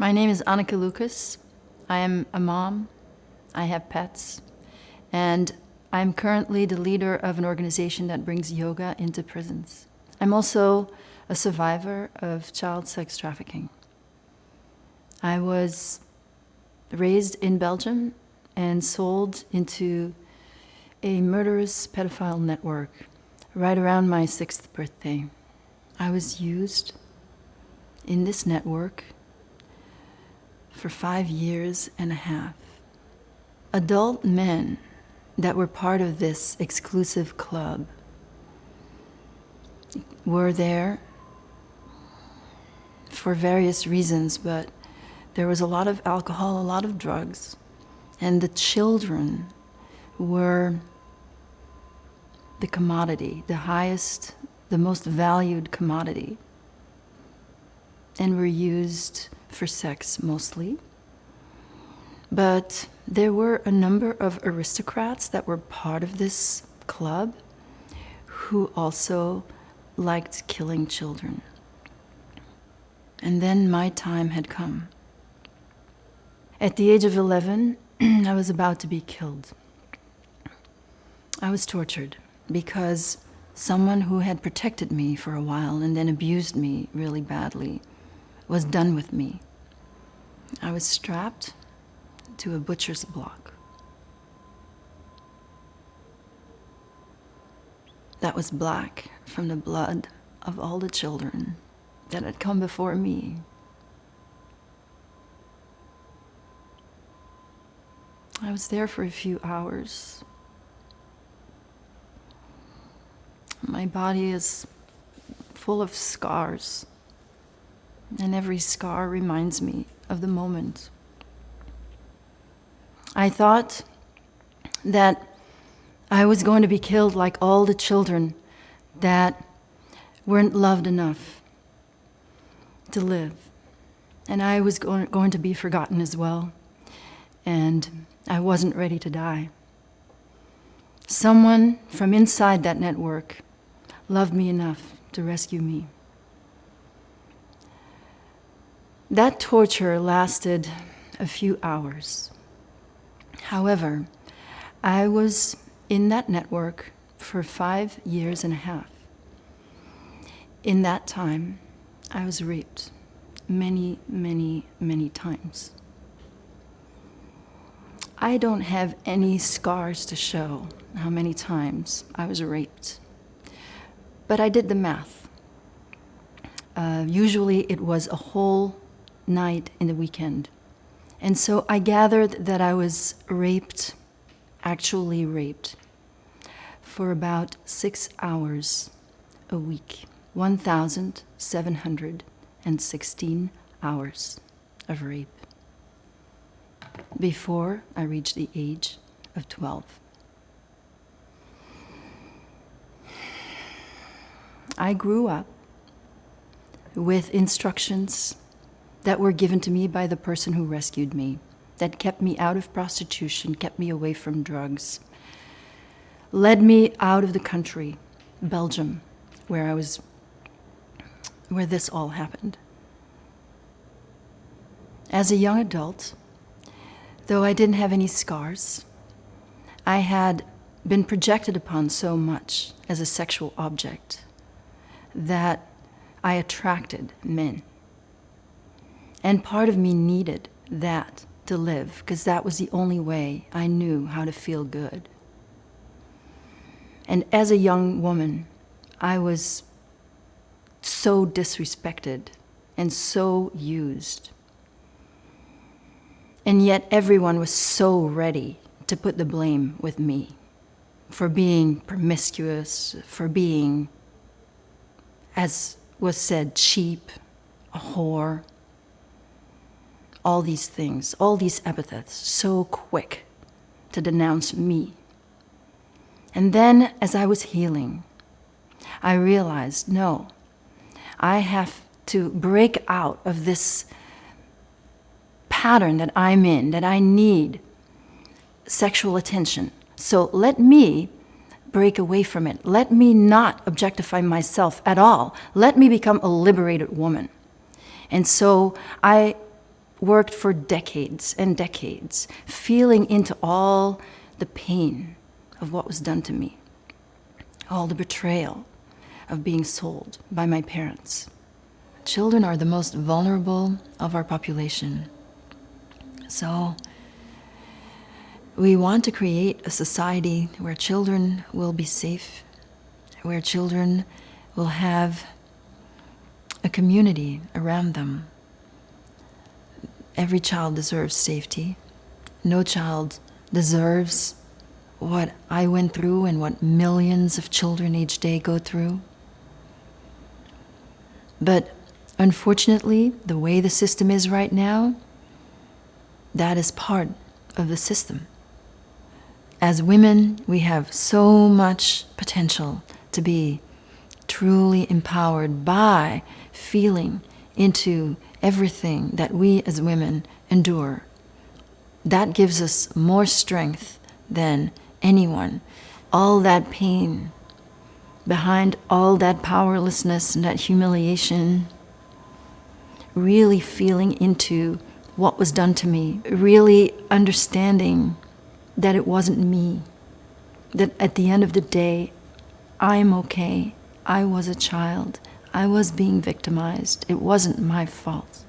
My name is Anneke Lucas. I am a mom. I have pets. And I'm currently the leader of an organization that brings yoga into prisons. I'm also a survivor of child sex trafficking. I was raised in Belgium and sold into a murderous pedophile network right around my 6th birthday. I was used in this network for 5 years and a half. Adult men that were part of this exclusive club were there for various reasons, but there was a lot of alcohol, a lot of drugs, and the children were the commodity, the highest, the most valued commodity, and were used for sex mostly. But there were a number of aristocrats that were part of this club who also liked killing children. And then my time had come. At the age of 11, I was about to be killed. I was tortured because someone who had protected me for a while and then abused me really badly was done with me. I was strapped to a butcher's block. That was black from the blood of all the children that had come before me. I was there for a few hours. My body is full of scars, and every scar reminds me of the moment. I thought that I was going to be killed like all the children that weren't loved enough to live. And I was going to be forgotten as well. And I wasn't ready to die. Someone from inside that network loved me enough to rescue me. That torture lasted a few hours. However, I was in that network for 5 years and a half. In that time, I was raped many, many, many times. I don't have any scars to show how many times I was raped, but I did the math. Usually it was a whole night in the weekend. And so I gathered that I was raped, actually raped, for about 6 hours a week, 1,716 hours of rape, before I reached the age of 12. I grew up with instructions that were given to me by the person who rescued me, that kept me out of prostitution, kept me away from drugs, led me out of the country, Belgium, where this all happened. As a young adult, though I didn't have any scars, I had been projected upon so much as a sexual object that I attracted men. And part of me needed that to live, because that was the only way I knew how to feel good. And as a young woman, I was so disrespected and so used. And yet everyone was so ready to put the blame with me for being promiscuous, for being, as was said, cheap, a whore. All these things, all these epithets, so quick to denounce me. And then, as I was healing, I realized, no, I have to break out of this pattern that I'm in, that I need sexual attention. So let me break away from it. Let me not objectify myself at all. Let me become a liberated woman. And so I worked for decades and decades, feeling into all the pain of what was done to me, all the betrayal of being sold by my parents. Children are the most vulnerable of our population. So we want to create a society where children will be safe, where children will have a community around them. Every child deserves safety. No child deserves what I went through and what millions of children each day go through. But unfortunately, the way the system is right now, that is part of the system. As women, we have so much potential to be truly empowered by feeling into everything that we as women endure. That gives us more strength than anyone. All that pain, behind all that powerlessness and that humiliation, really feeling into what was done to me, really understanding that it wasn't me, that at the end of the day, I'm okay. I was a child. I was being victimized. It wasn't my fault.